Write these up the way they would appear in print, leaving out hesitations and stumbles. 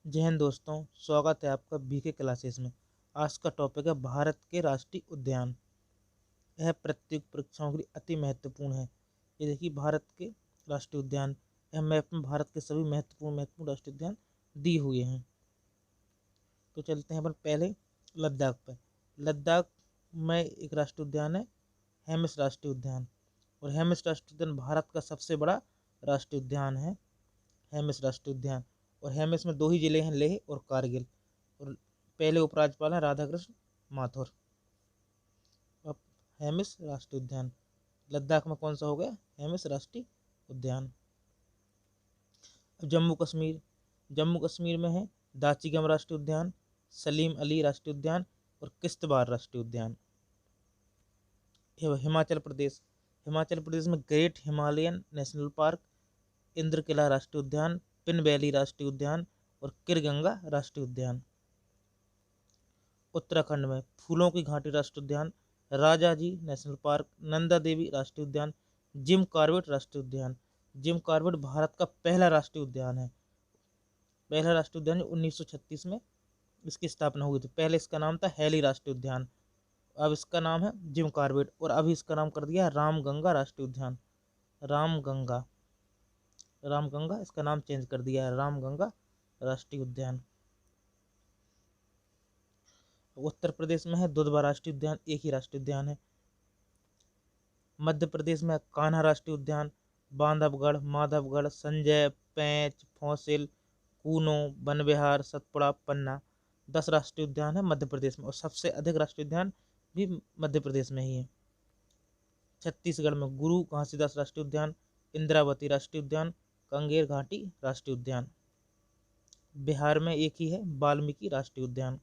जय हिंद दोस्तों, स्वागत है आपका बीके क्लासेस में। आज का टॉपिक है भारत के राष्ट्रीय उद्यान। यह प्रतियोगी परीक्षाओं के लिए अति महत्वपूर्ण है। ये देखिए भारत के राष्ट्रीय उद्यान, यह मैप में भारत के सभी महत्वपूर्ण राष्ट्रीय उद्यान दिए हुए हैं। तो चलते हैं अपन पहले लद्दाख पर। लद्दाख में एक राष्ट्रीय उद्यान है, हेमिस राष्ट्रीय उद्यान। और हेमिस राष्ट्रीय उद्यान भारत का सबसे बड़ा राष्ट्रीय उद्यान है, हेमिस राष्ट्रीय उद्यान। और हेमिस में दो ही जिले हैं, लेह और कारगिल। और पहले उपराज्यपाल हैं राधाकृष्ण माथुर। अब हेमिस राष्ट्रीय उद्यान लद्दाख में कौन सा हो गया? हेमिस राष्ट्रीय उद्यान। अब जम्मू कश्मीर में है दाचिगम राष्ट्रीय उद्यान, सलीम अली राष्ट्रीय उद्यान और किश्तवाड़ राष्ट्रीय उद्यान। हिमाचल प्रदेश में great Himalayan national park, Indrakila राष्ट्रीय उद्यान, पिन वैली राष्ट्रीय उद्यान और किरगंगा राष्ट्रीय उद्यान। उत्तराखंड में फूलों की घाटी राष्ट्रीय उद्यान, राजाजी नेशनल पार्क, नंदा देवी राष्ट्रीय उद्यान, जिम कॉर्बेट राष्ट्रीय उद्यान। जिम कॉर्बेट भारत का पहला राष्ट्रीय उद्यान है। पहला राष्ट्रीय उद्यान 1936 में इसकी स्थापना हुई थी। पहले इसका नाम था हैली राष्ट्रीय उद्यान, अब इसका नाम है जिम कॉर्बेट। और अभी इसका नाम कर दिया रामगंगा राष्ट्रीय उद्यान। रामगंगा रामगंगा इसका नाम चेंज कर दिया है, रामगंगा राष्ट्रीय उद्यान। उत्तर प्रदेश में है दुधवा राष्ट्रीय उद्यान, एक ही राष्ट्रीय उद्यान है। मध्य प्रदेश में कान्हा राष्ट्रीय उद्यान, बांधवगढ़, माधवगढ़, संजय, पैंच, फौसिल, कूनो, वन विहार, सतपुड़ा, पन्ना। 10 राष्ट्रीय उद्यान है मध्य प्रदेश में। और सबसे अधिक राष्ट्रीय उद्यान भी मध्य प्रदेश में ही है। छत्तीसगढ़ में गुरु घासीदास राष्ट्रीय उद्यान, इंद्रावती राष्ट्रीय उद्यान, कंगेर घाटी राष्ट्रीय उद्यान। बिहार में एक ही है, वाल्मीकि राष्ट्रीय उद्यान।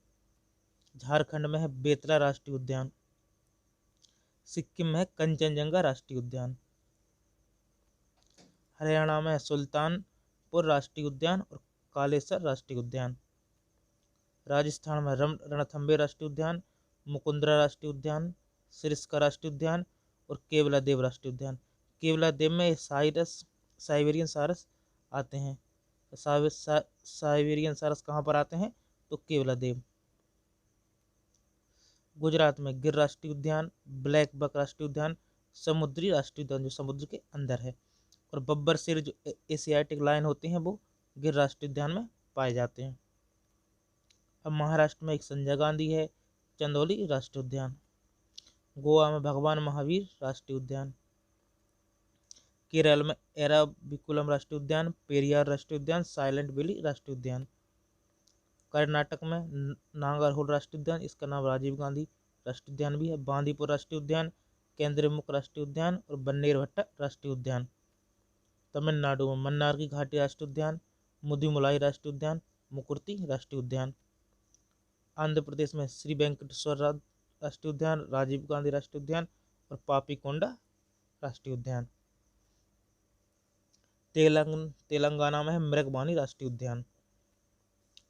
झारखंड में है बेतला राष्ट्रीय उद्यान। सिक्किम में है कंचनजंगा राष्ट्रीय उद्यान। हरियाणा में है सुल्तानपुर राष्ट्रीय उद्यान और कालेसर राष्ट्रीय उद्यान। राजस्थान में रणथंबे राष्ट्रीय उद्यान, मुकुंदरा राष्ट्रीय उद्यान, सिरस्का राष्ट्रीय उद्यान और केवलादेव राष्ट्रीय उद्यान। केवलादेव में साइबेरियन सारस आते हैं। साइबेरियन सारस कहाँ पर आते हैं? तो केवलादेव। गुजरात में गिर राष्ट्रीय उद्यान, ब्लैक बक राष्ट्रीय उद्यान, समुद्री राष्ट्रीय उद्यान जो समुद्र के अंदर है। और बब्बर शेर जो एशियाटिक लायन होते हैं वो गिर राष्ट्रीय उद्यान में पाए जाते हैं। अब महाराष्ट्र में एक संजय गांधी है, चंदौली राष्ट्रीय उद्यान। गोवा में भगवान महावीर राष्ट्रीय उद्यान। केरल में एराविकुलम राष्ट्रीय उद्यान, पेरियार राष्ट्रीय उद्यान, साइलेंट वैली राष्ट्रीय उद्यान। कर्नाटक में नागरहोल राष्ट्रीय उद्यान, इसका नाम राजीव गांधी राष्ट्रीय उद्यान भी है। बांदीपुर राष्ट्रीय उद्यान, केंद्रमुख राष्ट्रीय उद्यान और बन्नेरघट्टा राष्ट्रीय उद्यान। तमिलनाडु में मन्नार की घाटी राष्ट्रीय उद्यान, मुदुमलाई राष्ट्रीय उद्यान, मुकुर्ती राष्ट्रीय उद्यान। आंध्र प्रदेश में श्री वेंकटेश्वर राष्ट्रीय उद्यान, राजीव गांधी राष्ट्रीय उद्यान और पापीकोंडा राष्ट्रीय उद्यान। तेलंगाना में है मृगवानी राष्ट्रीय उद्यान।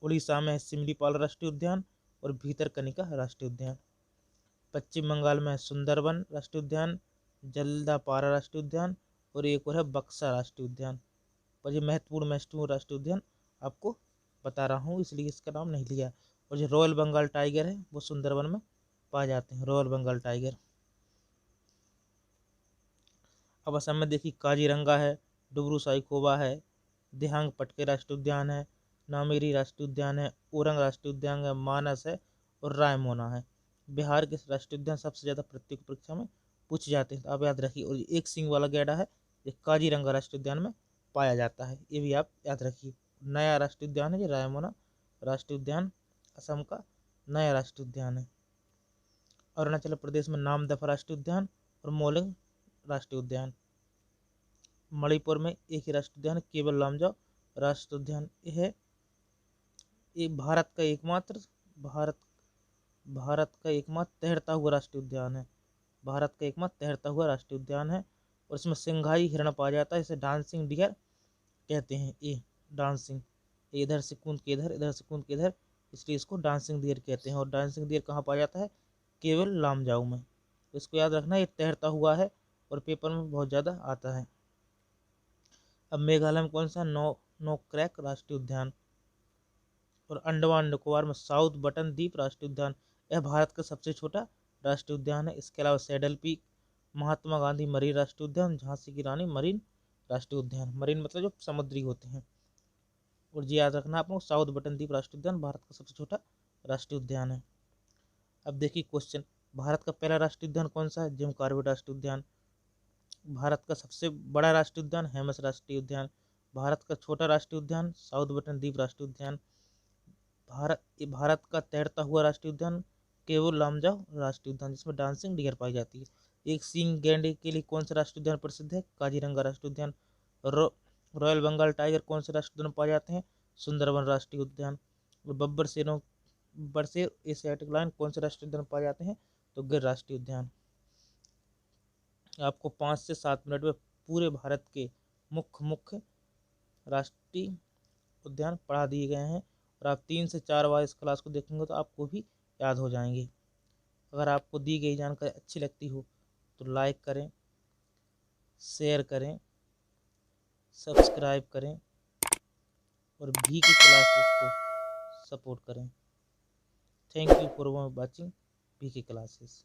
उड़ीसा में है सिमलीपाल राष्ट्रीय उद्यान और भीतरकनिका राष्ट्रीय उद्यान। पश्चिम बंगाल में है सुंदरवन राष्ट्रीय उद्यान, जल्दापारा राष्ट्रीय उद्यान और एक और है बक्सा राष्ट्रीय उद्यान। पर ये महत्वपूर्ण राष्ट्रीय उद्यान आपको बता रहा हूँ, इसलिए इसका नाम नहीं लिया। और जो रॉयल बंगाल टाइगर है वो सुंदरवन में पाए जाते हैं, रॉयल बंगाल टाइगर। अब असम में देखिए काजीरंगा है, डुबरू साइखोवा है, दिहांग पटके राष्ट्रीय उद्यान है, नामेरी राष्ट्रीय उद्यान है, ओरंग राष्ट्रीय उद्यान है, मानस है और रायमोना है। बिहार के राष्ट्रीय उद्यान सबसे ज़्यादा प्रतियोगी परीक्षा में पूछे जाते हैं, तो आप याद रखिए। और एक सींग वाला गैंडा है, ये काजीरंगा राष्ट्रीय उद्यान में पाया जाता है, ये भी आप याद रखिए। नया राष्ट्रीय उद्यान है ये रायमोना राष्ट्रीय उद्यान, असम का नया राष्ट्रीय उद्यान है। अरुणाचल प्रदेश में नामदफा राष्ट्रीय उद्यान और मोलिंग राष्ट्रीय उद्यान। मणिपुर में एक ही राष्ट्रीय उद्यान केवल लामजाओ राष्ट्रीय उद्यान है। ये भारत का एकमात्र तैरता हुआ राष्ट्रीय उद्यान है। भारत का एकमात्र तैरता हुआ राष्ट्रीय उद्यान है। और इसमें सिंघाई हिरण पाया जाता है, इसे डांसिंग डियर कहते हैं। ये डांसिंग, इधर से कूद के इधर, इधर से कूद के इधर, इसलिए इसको डांसिंग डियर कहते हैं। और डांसिंग डियर कहाँ पाया जाता है? केवल लामजाओ में। इसको याद रखना, ये तैरता हुआ है और पेपर में बहुत ज़्यादा आता है। अब मेघालय में कौन सा? नो क्रैक राष्ट्रीय उद्यान। और अंडमान निकोबार में साउथ बटन द्वीप राष्ट्रीय उद्यान, यह भारत का सबसे छोटा राष्ट्रीय उद्यान है। इसके अलावा saddle peak, Mahatma Gandhi marine राष्ट्रीय उद्यान, झांसी की रानी मरीन राष्ट्रीय उद्यान, मरीन मतलब जो समुद्री होते हैं। और जी याद रखना आपको, साउथ बटन द्वीप राष्ट्रीय उद्यान भारत का सबसे छोटा राष्ट्रीय उद्यान है। अब देखिए क्वेश्चन, भारत का पहला राष्ट्रीय उद्यान कौन सा है? जिम कॉर्बेट राष्ट्रीय उद्यान। भारत का सबसे बड़ा राष्ट्रीय उद्यान हेमस राष्ट्रीय उद्यान। भारत का छोटा राष्ट्रीय उद्यान साउथ बटन द्वीप राष्ट्रीय उद्यान। भारत का तैरता हुआ राष्ट्रीय उद्यान केवल लामजाओ राष्ट्रीय उद्यान, जिसमें डांसिंग डियर पाई जाती है। एक सींग गैंडे के लिए कौन सा राष्ट्रीय उद्यान प्रसिद्ध है? काजीरंगा राष्ट्रीय उद्यान। रॉयल बंगाल टाइगर कौन से राष्ट्रीय उद्यान पाए जाते हैं? सुंदरबन राष्ट्रीय उद्यान। बरसेर एशियाटिक लायन कौन से राष्ट्रीय उद्यान पाए जाते हैं? तो गिर राष्ट्रीय उद्यान। आपको 5 से 7 मिनट में पूरे भारत के मुख्य राष्ट्रीय उद्यान पढ़ा दिए गए हैं, और आप 3 से 4 बार इस क्लास को देखेंगे तो आपको भी याद हो जाएंगे। अगर आपको दी गई जानकारी अच्छी लगती हो तो लाइक करें, शेयर करें, सब्सक्राइब करें और भी की क्लासेस को सपोर्ट करें। थैंक यू फॉर वॉचिंग भी की क्लासेस।